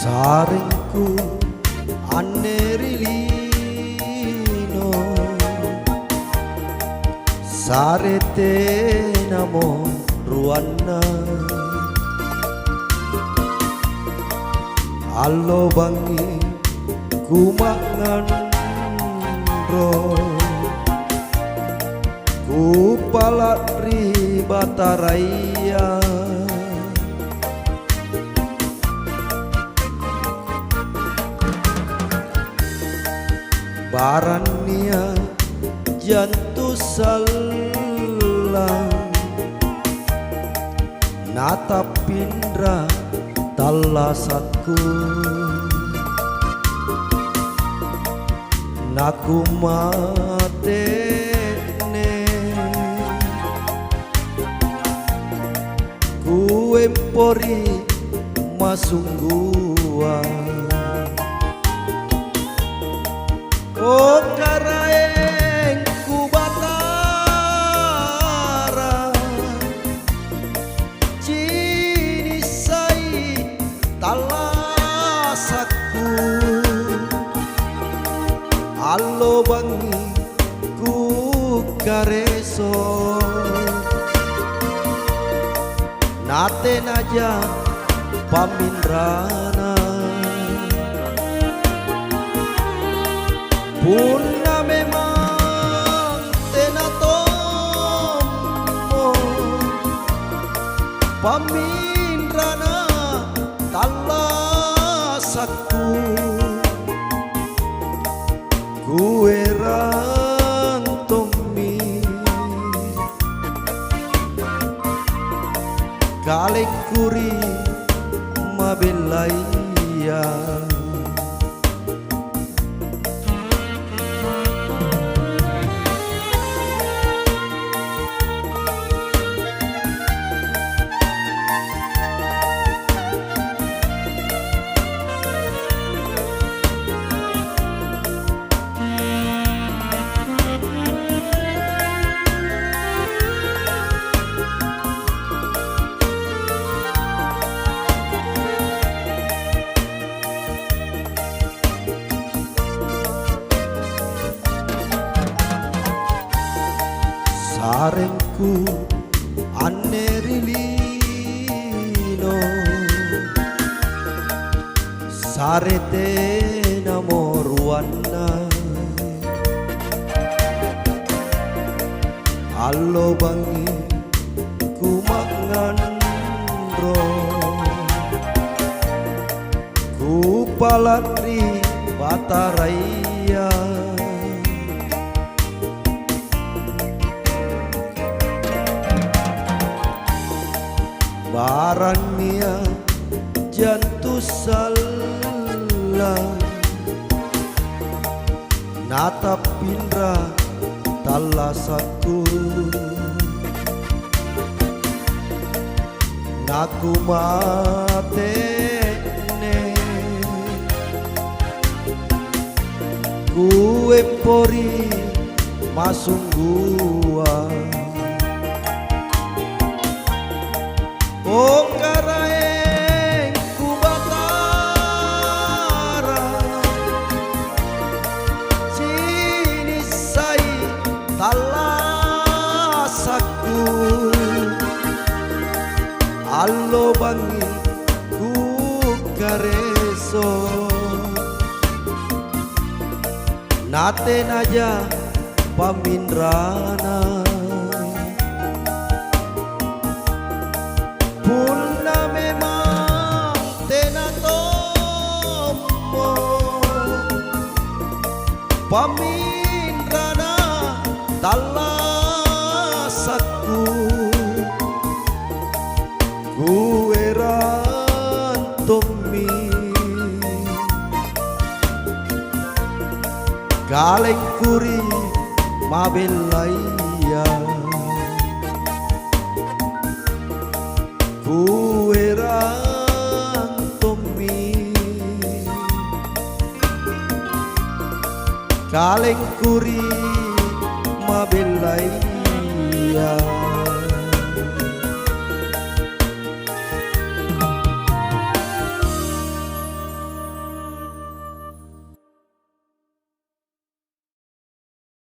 Saringku anerilino sarete namo ruanna allo bangi kumangan ro kupalatri bataraya barania jantu salang natapindra talasatku nakumatene kuempori masungguan oh karaeng ku batara cinisai talasakku allo bangi ku kareso nate naja pamindrana punna memang tenatomo pamindrana talasakku kuerantomi kalekuri mabelaya sarengku anerilino sarete namo ruanna allo bangi kumangan ro kupalatri bataraya barania jantu salang natapindra talasatku nakumatene kuempori masungguan oh karaeng ku batara cinisai talasakku allo bangi ku kareso nate naja pamindrana punna memang tenatomo pamindrana talasakku Kaleng kuri mabelaya kuherang tomi kaleng kuri mabelaya